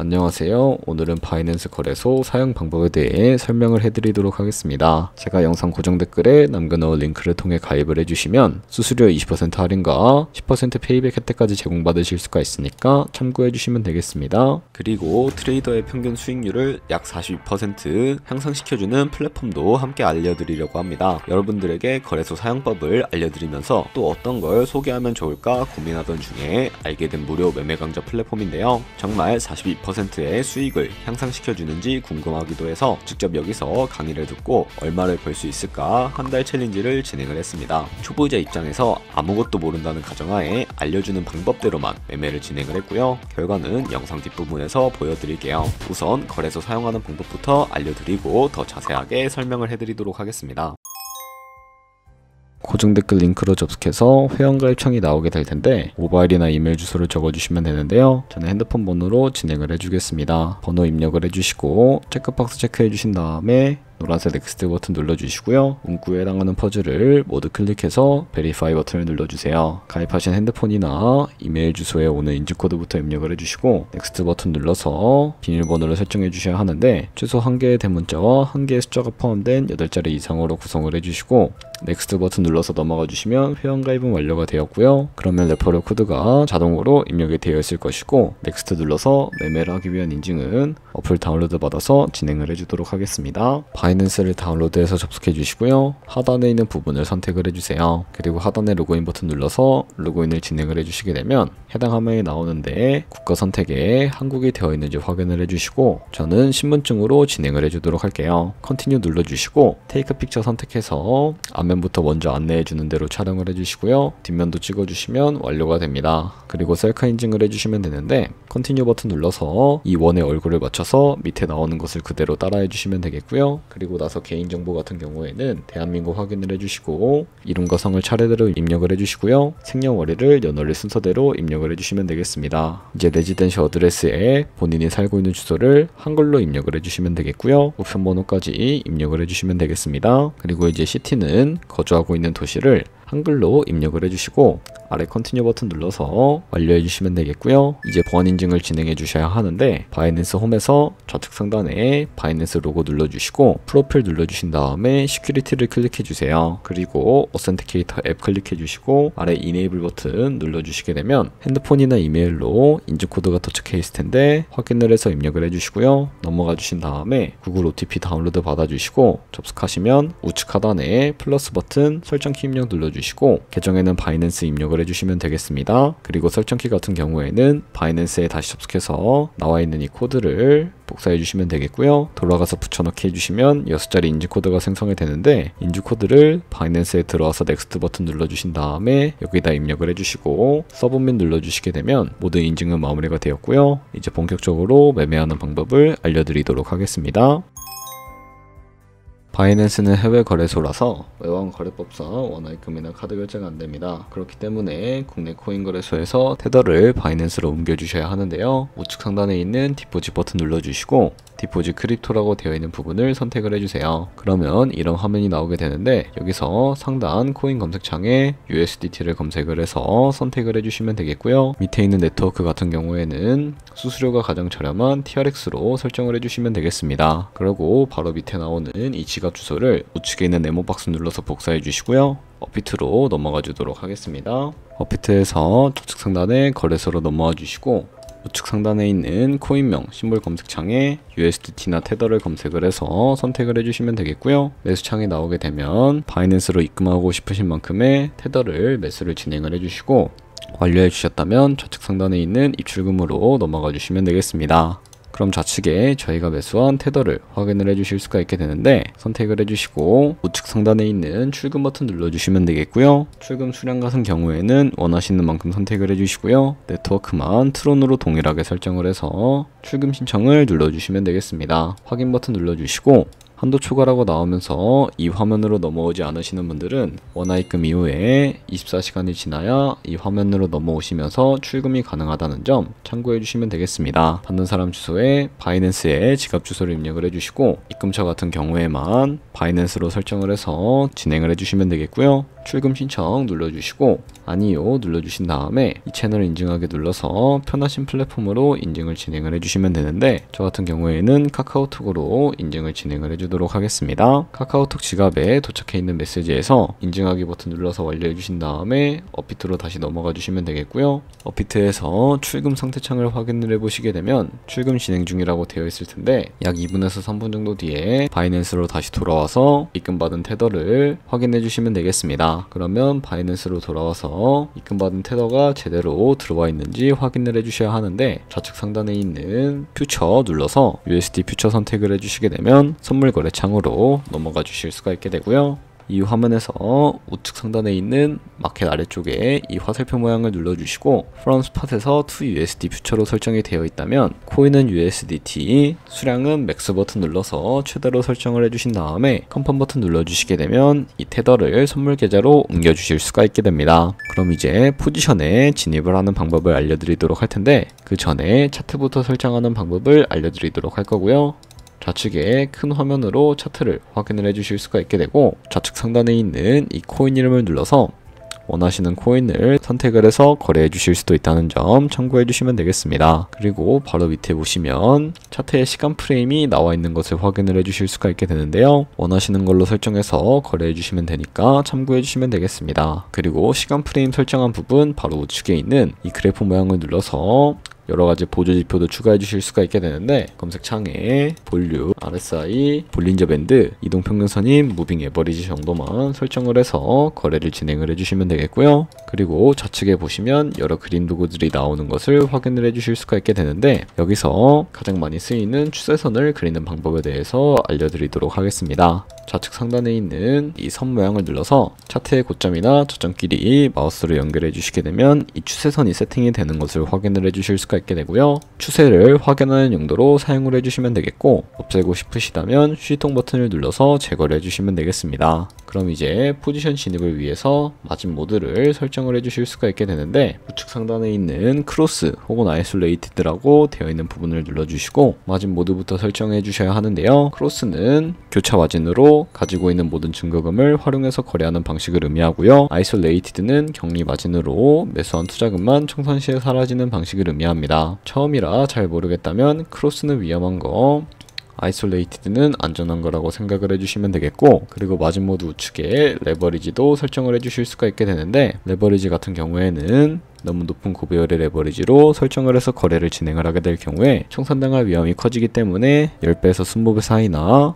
안녕하세요. 오늘은 바이낸스 거래소 사용 방법에 대해 설명을 해드리도록 하겠습니다. 제가 영상 고정 댓글에 남겨놓은 링크를 통해 가입을 해주시면 수수료 20% 할인과 10% 페이백 혜택까지 제공받으실 수가 있으니까 참고해주시면 되겠습니다. 그리고 트레이더의 평균 수익률을 약 42% 향상시켜주는 플랫폼도 함께 알려드리려고 합니다. 여러분들에게 거래소 사용법을 알려드리면서 또 어떤 걸 소개하면 좋을까 고민하던 중에 알게 된 무료 매매 강좌 플랫폼인데요. 정말 42%의 수익을 향상시켜주는지 궁금하기도 해서 직접 여기서 강의를 듣고 얼마를 벌 수 있을까 한 달 챌린지를 진행을 했습니다. 초보자 입장에서 아무것도 모른다는 가정하에 알려주는 방법대로만 매매를 진행을 했고요. 결과는 영상 뒷부분에서 보여드릴게요. 우선 거래소 사용하는 방법부터 알려드리고 더 자세하게 설명을 해드리도록 하겠습니다. 고정 댓글 링크로 접속해서 회원가입창이 나오게 될 텐데 모바일이나 이메일 주소를 적어주시면 되는데요. 저는 핸드폰 번호로 진행을 해주겠습니다. 번호 입력을 해주시고 체크박스 체크해 주신 다음에 노란색 넥스트 버튼 눌러주시고요. 문구에 해당하는 퍼즐을 모두 클릭해서 베리파이 버튼을 눌러주세요. 가입하신 핸드폰이나 이메일 주소에 오는 인증코드부터 입력을 해주시고 넥스트 버튼 눌러서 비밀번호를 설정해 주셔야 하는데 최소 1개의 대문자와 1개의 숫자가 포함된 8자리 이상으로 구성을 해주시고 넥스트 버튼 눌러서 넘어가 주시면 회원가입은 완료가 되었고요. 그러면 레퍼럴 코드가 자동으로 입력이 되어 있을 것이고 넥스트 눌러서 매매를 하기 위한 인증은 어플 다운로드 받아서 진행을 해주도록 하겠습니다. 바이낸스를 다운로드해서 접속해 주시고요. 하단에 있는 부분을 선택을 해주세요. 그리고 하단에 로그인 버튼 눌러서 로그인을 진행을 해주시게 되면 해당 화면이 나오는데 국가 선택에 한국이 되어 있는지 확인을 해주시고 저는 신분증으로 진행을 해주도록 할게요. 컨티뉴 눌러주시고 테이크 픽처 선택해서 앞면부터 먼저 안내해 주는 대로 촬영을 해주시고요. 뒷면도 찍어주시면 완료가 됩니다. 그리고 셀카 인증을 해주시면 되는데 컨티뉴 버튼 눌러서 이 원의 얼굴을 맞춰서 밑에 나오는 것을 그대로 따라해 주시면 되겠고요. 그리고 나서 개인정보 같은 경우에는 대한민국 확인을 해주시고 이름과 성을 차례대로 입력을 해주시고요. 생년월일을 연월일 순서대로 입력을 해주시면 되겠습니다. 이제 레지던시 어드레스에 본인이 살고 있는 주소를 한글로 입력을 해주시면 되겠고요. 우편번호까지 입력을 해주시면 되겠습니다. 그리고 이제 시티는 거주하고 있는 도시를 한글로 입력을 해주시고 아래 컨티뉴 버튼 눌러서 완료해 주시면 되겠고요. 이제 보안 인증을 진행해 주셔야 하는데 바이낸스 홈에서 좌측 상단에 바이낸스 로고 눌러주시고 프로필 눌러주신 다음에 시큐리티를 클릭해 주세요. 그리고 어센티케이터 앱 클릭해 주시고 아래 이네이블 버튼 눌러주시게 되면 핸드폰이나 이메일로 인증코드가 도착해 있을 텐데 확인을 해서 입력을 해주시고요. 넘어가 주신 다음에 구글 OTP 다운로드 받아주시고 접속하시면 우측 하단에 플러스 버튼 설정키 입력 눌러주시고 계정에는 바이낸스 입력을 해주시면 되겠습니다. 그리고 설정키 같은 경우에는 바이낸스에 다시 접속해서 나와 있는 이 코드를 복사해 주시면 되겠고요. 돌아가서 붙여넣기 해주시면 6자리 인증코드가 생성이 되는데 인증코드를 바이낸스에 들어와서 넥스트 버튼 눌러주신 다음에 여기다 입력을 해주시고 서브밋 눌러주시게 되면 모든 인증은 마무리가 되었고요. 이제 본격적으로 매매하는 방법을 알려드리도록 하겠습니다. 바이낸스는 해외 거래소라서 외환 거래법상 원화입금이나 카드 결제가 안됩니다. 그렇기 때문에 국내 코인 거래소에서 테더를 바이낸스로 옮겨주셔야 하는데요. 우측 상단에 있는 디포짓 버튼 눌러주시고 디포짓 크립토라고 되어 있는 부분을 선택을 해주세요. 그러면 이런 화면이 나오게 되는데 여기서 상단 코인 검색창에 USDT를 검색을 해서 선택을 해주시면 되겠고요. 밑에 있는 네트워크 같은 경우에는 수수료가 가장 저렴한 TRX로 설정을 해주시면 되겠습니다. 그리고 바로 밑에 나오는 이 지갑 주소를 우측에 있는 네모 박스 눌러서 복사해 주시고요. 업비트로 넘어가 주도록 하겠습니다. 업비트에서 좌측 상단에 거래소로 넘어와 주시고 우측 상단에 있는 코인명 심볼 검색창에 USDT나 테더를 검색을 해서 선택을 해주시면 되겠고요. 매수창이 나오게 되면 바이낸스로 입금하고 싶으신 만큼의 테더를 매수를 진행을 해주시고 완료해 주셨다면 좌측 상단에 있는 입출금으로 넘어가 주시면 되겠습니다. 그럼 좌측에 저희가 매수한 테더를 확인을 해주실 수가 있게 되는데 선택을 해주시고 우측 상단에 있는 출금 버튼 눌러주시면 되겠고요. 출금 수량 같은 경우에는 원하시는 만큼 선택을 해주시고요. 네트워크만 트론으로 동일하게 설정을 해서 출금 신청을 눌러주시면 되겠습니다. 확인 버튼 눌러주시고 한도 초과라고 나오면서 이 화면으로 넘어오지 않으시는 분들은 원화입금 이후에 24시간이 지나야 이 화면으로 넘어오시면서 출금이 가능하다는 점 참고해 주시면 되겠습니다. 받는 사람 주소에 바이낸스에 지갑 주소를 입력을 해주시고 입금처 같은 경우에만 바이낸스로 설정을 해서 진행을 해주시면 되겠고요. 출금 신청 눌러주시고 아니요 눌러주신 다음에 이 채널을 인증하게 눌러서 편하신 플랫폼으로 인증을 진행을 해주시면 되는데, 저 같은 경우에는 카카오톡으로 인증을 진행을 해주도록 하겠습니다. 카카오톡 지갑에 도착해 있는 메시지에서 인증하기 버튼 눌러서 완료해주신 다음에 업비트로 다시 넘어가 주시면 되겠고요. 업비트에서 출금 상태창을 확인을 해보시게 되면 출금 진행 중이라고 되어 있을 텐데, 약 2분에서 3분 정도 뒤에 바이낸스로 다시 돌아와서 입금받은 테더를 확인해 주시면 되겠습니다. 그러면 바이낸스로 돌아와서 입금받은 테더가 제대로 들어와 있는지 확인을 해주셔야 하는데, 좌측 상단에 있는 퓨처 눌러서 USD 퓨처 선택을 해주시게 되면 선물 거래 창으로 넘어가 주실 수가 있게 되고요. 이 화면에서 우측 상단에 있는 마켓 아래쪽에 이 화살표 모양을 눌러주시고 from spot에서 to USD 퓨처로 설정이 되어 있다면 코인은 USDT, 수량은 맥스 버튼 눌러서 최대로 설정을 해주신 다음에 컨펌 버튼 눌러주시게 되면 이 테더를 선물 계좌로 옮겨주실 수가 있게 됩니다. 그럼 이제 포지션에 진입을 하는 방법을 알려드리도록 할 텐데, 그 전에 차트부터 설정하는 방법을 알려드리도록 할 거고요. 좌측에 큰 화면으로 차트를 확인을 해주실 수가 있게 되고, 좌측 상단에 있는 이 코인 이름을 눌러서 원하시는 코인을 선택을 해서 거래해 주실 수도 있다는 점 참고해 주시면 되겠습니다. 그리고 바로 밑에 보시면 차트의 시간 프레임이 나와 있는 것을 확인을 해 주실 수가 있게 되는데요. 원하시는 걸로 설정해서 거래해 주시면 되니까 참고해 주시면 되겠습니다. 그리고 시간 프레임 설정한 부분 바로 우측에 있는 이 그래프 모양을 눌러서 여러가지 보조 지표도 추가해 주실 수가 있게 되는데, 검색창에 볼륨, RSI, 볼린저 밴드, 이동평균선인 무빙 에버리지 정도만 설정을 해서 거래를 진행을 해주시면 되겠고요. 그리고 좌측에 보시면 여러 그림 도구들이 나오는 것을 확인을 해주실 수가 있게 되는데, 여기서 가장 많이 쓰이는 추세선을 그리는 방법에 대해서 알려드리도록 하겠습니다. 좌측 상단에 있는 이 선 모양을 눌러서 차트의 고점이나 저점끼리 마우스로 연결해 주시게 되면 이 추세선이 세팅이 되는 것을 확인을 해 주실 수가 있게 되고요. 추세를 확인하는 용도로 사용을 해주시면 되겠고, 없애고 싶으시다면 휴지통 버튼을 눌러서 제거를 해주시면 되겠습니다. 그럼 이제 포지션 진입을 위해서 마진 모드를 설정을 해주실 수가 있게 되는데, 우측 상단에 있는 크로스 혹은 아이솔레이티드라고 되어 있는 부분을 눌러주시고 마진 모드부터 설정해 주셔야 하는데요. 크로스는 교차 마진으로 가지고 있는 모든 증거금을 활용해서 거래하는 방식을 의미하고요. 아이솔레이티드는 격리 마진으로 매수한 투자금만 청산 시에 사라지는 방식을 의미합니다. 처음이라 잘 모르겠다면 크로스는 위험한 거, 아이솔레이티드는 안전한 거라고 생각을 해주시면 되겠고, 그리고 마진 모드 우측에 레버리지도 설정을 해주실 수가 있게 되는데, 레버리지 같은 경우에는 너무 높은 고배열의 레버리지로 설정을 해서 거래를 진행을 하게 될 경우에 청산당할 위험이 커지기 때문에 10배에서 20배 사이나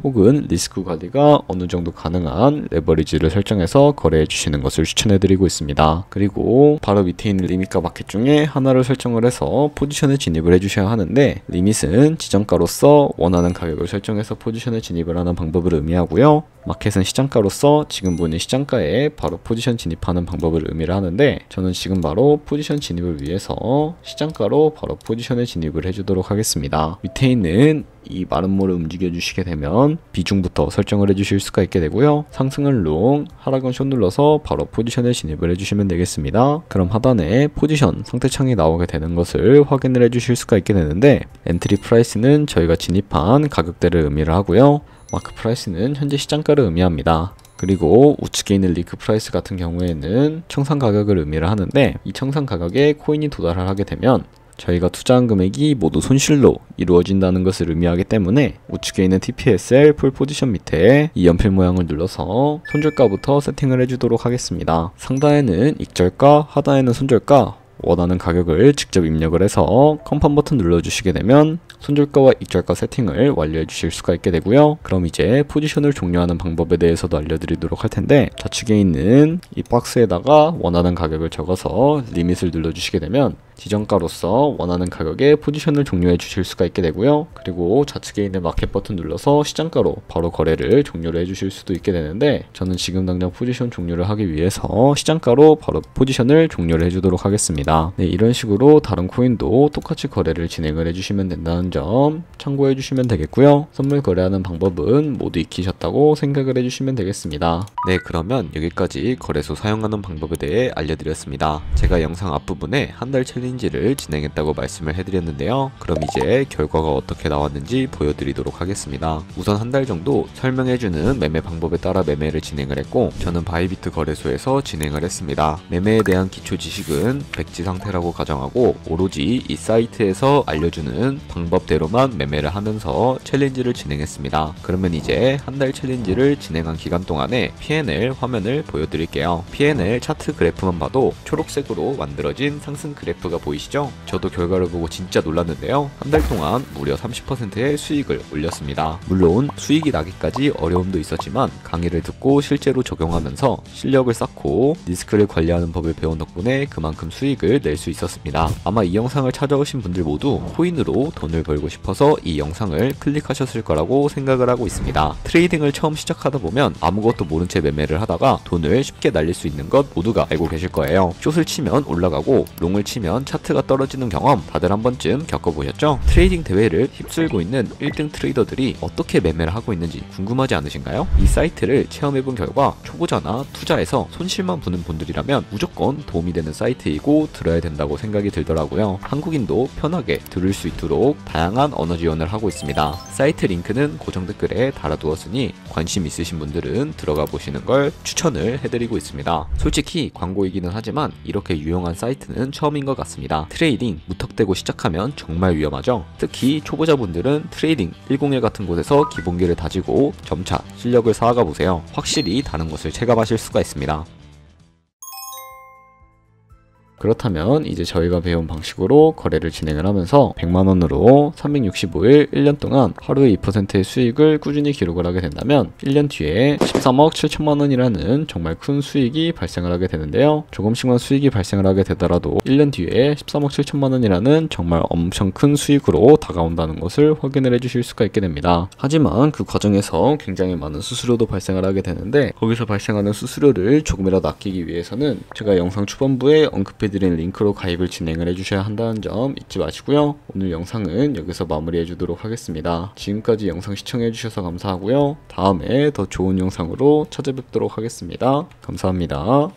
혹은 리스크 관리가 어느 정도 가능한 레버리지를 설정해서 거래해 주시는 것을 추천해 드리고 있습니다. 그리고 바로 밑에 있는 리밋과 마켓 중에 하나를 설정을 해서 포지션에 진입을 해 주셔야 하는데, 리밋은 지정가로서 원하는 가격을 설정해서 포지션에 진입을 하는 방법을 의미하고요. 마켓은 시장가로서 지금 보는 시장가에 바로 포지션 진입하는 방법을 의미를 하는데, 저는 지금 바로 포지션 진입을 위해서 시장가로 바로 포지션에 진입을 해주도록 하겠습니다. 밑에 있는 이 마름모를 움직여 주시게 되면 비중부터 설정을 해주실 수가 있게 되고요. 상승은 롱, 하락은 숏 눌러서 바로 포지션에 진입을 해주시면 되겠습니다. 그럼 하단에 포지션 상태창이 나오게 되는 것을 확인을 해주실 수가 있게 되는데, 엔트리 프라이스는 저희가 진입한 가격대를 의미를 하고요. 마크 프라이스는 현재 시장가를 의미합니다. 그리고 우측에 있는 리크 프라이스 같은 경우에는 청산 가격을 의미를 하는데, 이 청산 가격에 코인이 도달을 하게 되면 저희가 투자한 금액이 모두 손실로 이루어진다는 것을 의미하기 때문에 우측에 있는 TPSL 풀 포지션 밑에 이 연필 모양을 눌러서 손절가부터 세팅을 해주도록 하겠습니다. 상단에는 익절가, 하단에는 손절가, 원하는 가격을 직접 입력을 해서 컨펌 버튼 눌러주시게 되면 손절가와 익절가 세팅을 완료해 주실 수가 있게 되고요. 그럼 이제 포지션을 종료하는 방법에 대해서도 알려드리도록 할 텐데, 좌측에 있는 이 박스에다가 원하는 가격을 적어서 리밋을 눌러주시게 되면 지정가로서 원하는 가격에 포지션을 종료해 주실 수가 있게 되고요. 그리고 좌측에 있는 마켓 버튼 눌러서 시장가로 바로 거래를 종료를 해 주실 수도 있게 되는데, 저는 지금 당장 포지션 종료를 하기 위해서 시장가로 바로 포지션을 종료를 해 주도록 하겠습니다. 있습니다. 네, 이런 식으로 다른 코인도 똑같이 거래를 진행을 해주시면 된다는 점 참고해 주시면 되겠고요. 선물 거래하는 방법은 모두 익히셨다고 생각을 해주시면 되겠습니다. 네, 그러면 여기까지 거래소 사용하는 방법에 대해 알려드렸습니다. 제가 영상 앞부분에 한 달 챌린지를 진행했다고 말씀을 해드렸는데요. 그럼 이제 결과가 어떻게 나왔는지 보여드리도록 하겠습니다. 우선 한 달 정도 설명해주는 매매 방법에 따라 매매를 진행을 했고, 저는 바이비트 거래소에서 진행을 했습니다. 매매에 대한 기초 지식은 백지 상태라고 가정하고 오로지 이 사이트에서 알려주는 방법대로만 매매를 하면서 챌린지를 진행했습니다. 그러면 이제 한 달 챌린지를 진행한 기간 동안에 P&L 화면을 보여드릴게요. P&L 차트 그래프만 봐도 초록색으로 만들어진 상승 그래프가 보이시죠? 저도 결과를 보고 진짜 놀랐는데요. 한 달 동안 무려 30%의 수익을 올렸습니다. 물론 수익이 나기까지 어려움도 있었지만 강의를 듣고 실제로 적용하면서 실력을 쌓고 리스크를 관리하는 법을 배운 덕분에 그만큼 수익을 낼 수 있었습니다. 아마 이 영상을 찾아오신 분들 모두 코인으로 돈을 벌고 싶어서 이 영상을 클릭하셨을 거라고 생각을 하고 있습니다. 트레이딩을 처음 시작하다 보면 아무것도 모른 채 매매를 하다가 돈을 쉽게 날릴 수 있는 것 모두가 알고 계실 거예요. 숏을 치면 올라가고 롱을 치면 차트가 떨어지는 경험 다들 한 번쯤 겪어보셨죠? 트레이딩 대회를 휩쓸고 있는 1등 트레이더들이 어떻게 매매를 하고 있는지 궁금하지 않으신가요? 이 사이트를 체험해본 결과 초보자나 투자에서 손실만 보는 분들이라면 무조건 도움이 되는 사이트이고 들어야 된다고 생각이 들더라고요. 한국인도 편하게 들을 수 있도록 다양한 언어 지원을 하고 있습니다. 사이트 링크는 고정 댓글에 달아두었으니 관심 있으신 분들은 들어가 보시는 걸 추천을 해드리고 있습니다. 솔직히 광고이기는 하지만 이렇게 유용한 사이트는 처음인 것 같습니다. 트레이딩 무턱대고 시작하면 정말 위험하죠. 특히 초보자분들은 트레이딩 101 같은 곳에서 기본기를 다지고 점차 실력을 쌓아가 보세요. 확실히 다른 것을 체감하실 수가 있습니다. 그렇다면 이제 저희가 배운 방식으로 거래를 진행을 하면서 100만원으로 365일 1년 동안 하루에 2%의 수익을 꾸준히 기록을 하게 된다면 1년 뒤에 13억 7천만원이라는 정말 큰 수익이 발생을 하게 되는데요. 조금씩만 수익이 발생을 하게 되더라도 1년 뒤에 13억 7천만원이라는 정말 엄청 큰 수익으로 다가온다는 것을 확인을 해주실 수가 있게 됩니다. 하지만 그 과정에서 굉장히 많은 수수료도 발생을 하게 되는데, 거기서 발생하는 수수료를 조금이라도 아끼기 위해서는 제가 영상 초반부에 언급해드린 링크로 가입을 진행을 해주셔야 한다는 점 잊지 마시고요. 오늘 영상은 여기서 마무리해 주도록 하겠습니다. 지금까지 영상 시청해 주셔서 감사하고요. 다음에 더 좋은 영상으로 찾아뵙도록 하겠습니다. 감사합니다.